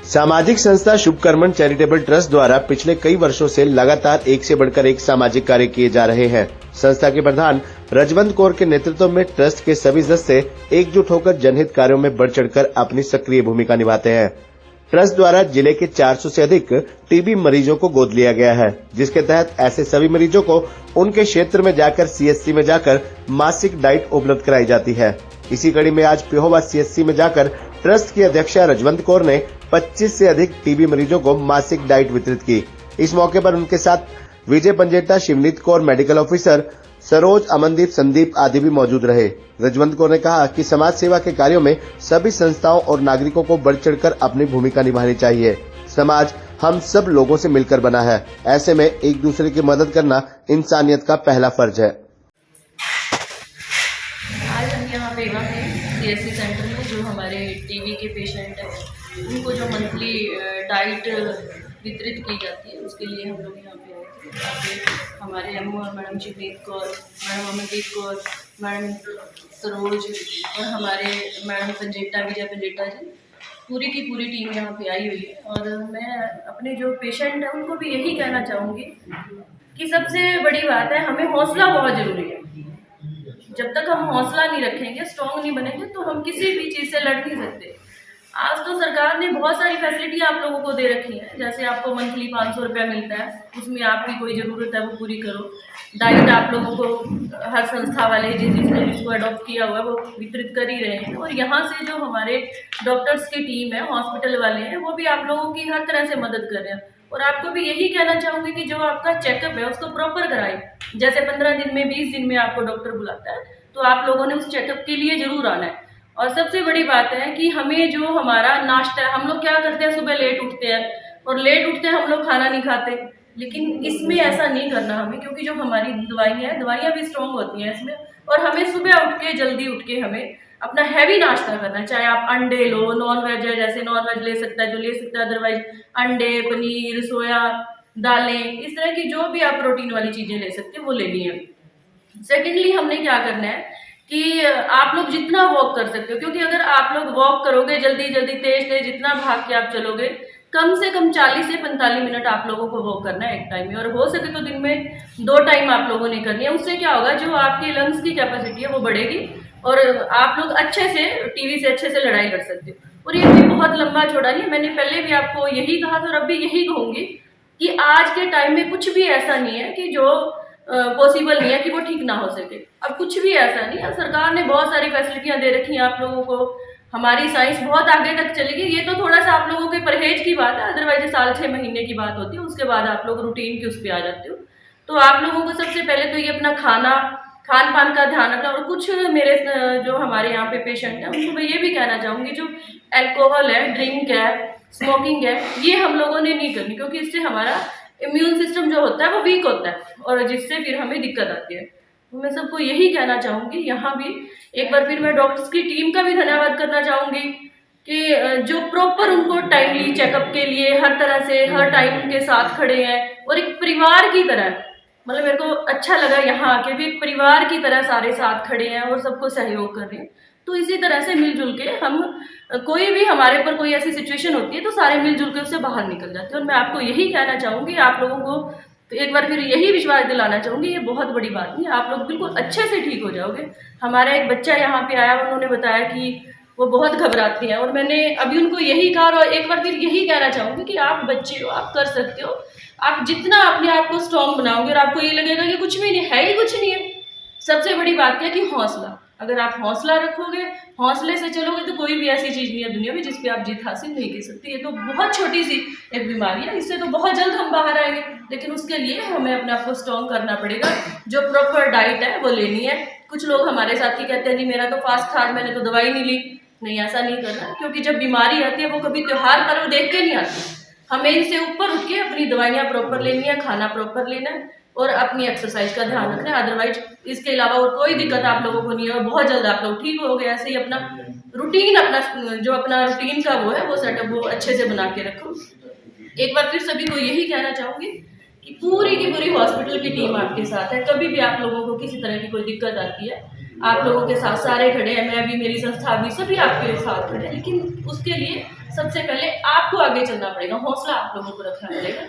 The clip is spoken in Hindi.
सामाजिक संस्था शुभकर्मन चैरिटेबल ट्रस्ट द्वारा पिछले कई वर्षों से लगातार एक से बढ़कर एक सामाजिक कार्य किए जा रहे हैं। संस्था के प्रधान रजवंत कौर के नेतृत्व में ट्रस्ट के सभी सदस्य एकजुट होकर जनहित कार्यों में बढ़ चढ़कर अपनी सक्रिय भूमिका निभाते हैं। ट्रस्ट द्वारा जिले के 400 से अधिक टीबी मरीजों को गोद लिया गया है, जिसके तहत ऐसे सभी मरीजों को उनके क्षेत्र में जाकर सीएचसी में जाकर मासिक डाइट उपलब्ध कराई जाती है। इसी कड़ी में आज पिहोवा सीएचसी में जाकर ट्रस्ट की अध्यक्षा रजवंत कौर ने 25 से अधिक टीबी मरीजों को मासिक डाइट वितरित की। इस मौके पर उनके साथ विजय पंजेटा, शिवनीत कौर, मेडिकल ऑफिसर सरोज, अमनदीप, संदीप आदि भी मौजूद रहे। रजवंत कौर ने कहा कि समाज सेवा के कार्यों में सभी संस्थाओं और नागरिकों को बढ़ चढ़कर अपनी भूमिका निभानी चाहिए। समाज हम सब लोगों से मिलकर बना है, ऐसे में एक दूसरे की मदद करना इंसानियत का पहला फर्ज है। आज हम यहाँ पे सीएससी सेंटर में जो हमारे टीबी के पेशेंट हैं उनको जो मंथली डाइट वितरित की जाती है उसके लिए हम लोग यहाँ पे आए थे। यहाँ पे हमारे एमओ और madam Shivneet Kaur, madam Amandeep Kaur, madam Saroj और हमारे मैडम पंजेटा, विजय पंजेटा जी, पूरी की पूरी टीम यहाँ पे आई हुई है। और मैं अपने जो पेशेंट हैं उनको भी यही कहना चाहूँगी कि सबसे बड़ी बात है, हमें हौसला बहुत ज़रूरी है। जब तक हम हौसला नहीं रखेंगे, स्ट्रॉन्ग नहीं बनेंगे, तो हम किसी भी चीज़ से लड़ नहीं सकते। आज तो सरकार ने बहुत सारी फैसिलिटी आप लोगों को दे रखी है, जैसे आपको मंथली 500 रुपया मिलता है, उसमें आपकी कोई ज़रूरत है वो पूरी करो। डाइट आप लोगों को हर संस्था वाले जिसने जिसको अडॉप्ट किया हुआ है वो वितरित कर ही रहे हैं। और यहाँ से जो हमारे डॉक्टर्स की टीम है, हॉस्पिटल वाले हैं, वो भी आप लोगों की हर तरह से मदद कर रहे हैं। और आपको भी यही कहना चाहूँगी कि जो आपका चेकअप है उसको प्रॉपर कराएं। जैसे 15 दिन में, 20 दिन में आपको डॉक्टर बुलाता है, तो आप लोगों ने उस चेकअप के लिए ज़रूर आना है। और सबसे बड़ी बात है कि हमें जो हमारा नाश्ता है, हम लोग क्या करते हैं, सुबह लेट उठते हैं और लेट उठते हैं हम लोग खाना नहीं खाते, लेकिन इसमें ऐसा नहीं करना हमें, क्योंकि जो हमारी दवाइयाँ भी स्ट्रॉन्ग होती हैं इसमें। और हमें सुबह उठ के जल्दी उठ के हमें अपना हैवी नाश्ता करना है, चाहे आप अंडे लो, नॉन वेज है, जैसे नॉन वेज ले सकता है जो ले सकता है, अदरवाइज अंडे, पनीर, सोया, दालें, इस तरह की जो भी आप प्रोटीन वाली चीज़ें ले सकते हैं वो लेनी है। सेकेंडली हमने क्या करना है कि आप लोग जितना वॉक कर सकते हो, क्योंकि अगर आप लोग वॉक करोगे जल्दी जल्दी तेज जितना भाग के आप चलोगे, कम से कम 40 से 45 मिनट आप लोगों को वॉक करना है एक टाइम में। और हो सके तो दिन में 2 टाइम आप लोगों ने करनी है। उससे क्या होगा, जो आपके लंग्स की कैपेसिटी है वो बढ़ेगी और आप लोग अच्छे से टीबी से अच्छे से लड़ाई लड़ सकते हो। और ये भी बहुत लंबा चौड़ा नहीं है, मैंने पहले भी आपको यही कहा था और अब भी यही कहूँगी कि आज के टाइम में कुछ भी ऐसा नहीं है कि जो पॉसिबल नहीं है कि वो ठीक ना हो सके। अब कुछ भी ऐसा नहीं है, सरकार ने बहुत सारी फैसिलिटियाँ दे रखी हैं आप लोगों को, हमारी साइंस बहुत आगे तक चलेगी। ये तो थोड़ा सा आप लोगों के परहेज की बात है, अदरवाइज साल 6 महीने की बात होती है, उसके बाद आप लोग रूटीन की उस पर आ जाते हो। तो आप लोगों को सबसे पहले तो ये अपना खान पान का ध्यान रखना। और कुछ मेरे जो हमारे यहाँ पे पेशेंट हैं उनको मैं ये भी कहना चाहूँगी, जो अल्कोहल है, ड्रिंक है, स्मोकिंग है, ये हम लोगों ने नहीं करनी, क्योंकि इससे हमारा इम्यून सिस्टम जो होता है वो वीक होता है और जिससे फिर हमें दिक्कत आती है। तो मैं सबको यही कहना चाहूँगी, यहाँ भी एक बार फिर मैं डॉक्टर्स की टीम का भी धन्यवाद करना चाहूँगी कि जो प्रॉपर उनको टाइमली चेकअप के लिए हर तरह से हर टाइम उनके साथ खड़े हैं और एक परिवार की तरह, मतलब मेरे को अच्छा लगा यहाँ आके भी एक परिवार की तरह सारे साथ खड़े हैं और सबको सहयोग कर रहे हैं। तो इसी तरह से मिलजुल के हम, कोई भी हमारे ऊपर कोई ऐसी सिचुएशन होती है तो सारे मिलजुल के उससे बाहर निकल जाते हैं। और मैं आपको यही कहना चाहूँगी, आप लोगों को तो एक बार फिर यही विश्वास दिलाना चाहूँगी, ये बहुत बड़ी बात नहीं है, आप लोग बिल्कुल अच्छे से ठीक हो जाओगे। हमारा एक बच्चा यहाँ पे आया, उन्होंने बताया कि वो बहुत घबराती हैं और मैंने अभी उनको यही कहा और एक बार फिर यही कहना चाहूँगी कि आप बच्चे हो, आप कर सकते हो। आप जितना अपने आप को स्ट्रॉन्ग बनाओगे और आपको ये लगेगा कि कुछ भी नहीं है, ही कुछ नहीं है। सबसे बड़ी बात क्या है कि हौसला, अगर आप हौसला रखोगे, हौसले से चलोगे, तो कोई भी ऐसी चीज़ नहीं है दुनिया में जिस पे आप जीत हासिल नहीं कर सकते। ये तो बहुत छोटी सी एक बीमारी है, इससे तो बहुत जल्द हम बाहर आएंगे, लेकिन उसके लिए हमें अपने आप को स्ट्रॉन्ग करना पड़ेगा। जो प्रॉपर डाइट है वो लेनी है। कुछ लोग हमारे साथी कहते हैं नहीं मेरा तो फास्ट था, मैंने तो दवाई नहीं ली। नहीं, ऐसा नहीं करना, क्योंकि जब बीमारी आती है वो कभी त्यौहार पर्व देख के नहीं आती। हमें इनसे ऊपर उठ के अपनी दवाइयाँ प्रॉपर लेनी है, खाना प्रॉपर लेना है और अपनी एक्सरसाइज का ध्यान रखना है। अदरवाइज इसके अलावा और कोई दिक्कत आप लोगों को नहीं है और बहुत जल्द आप लोग ठीक हो गए। ऐसे ही अपना रूटीन, अपना रूटीन का वो है वो सेटअप वो अच्छे से बना के रखो। एक बार फिर सभी को यही कहना चाहूँगी कि पूरी की पूरी हॉस्पिटल की टीम आपके साथ है। कभी भी आप लोगों को किसी तरह की कोई दिक्कत आती है, आप लोगों के साथ सारे खड़े हैं, मैं भी, मेरी संस्था भी, सभी आपके साथ खड़े हैं। लेकिन उसके लिए सबसे पहले आपको आगे चलना पड़ेगा, हौसला आप लोगों को रखना पड़ेगा।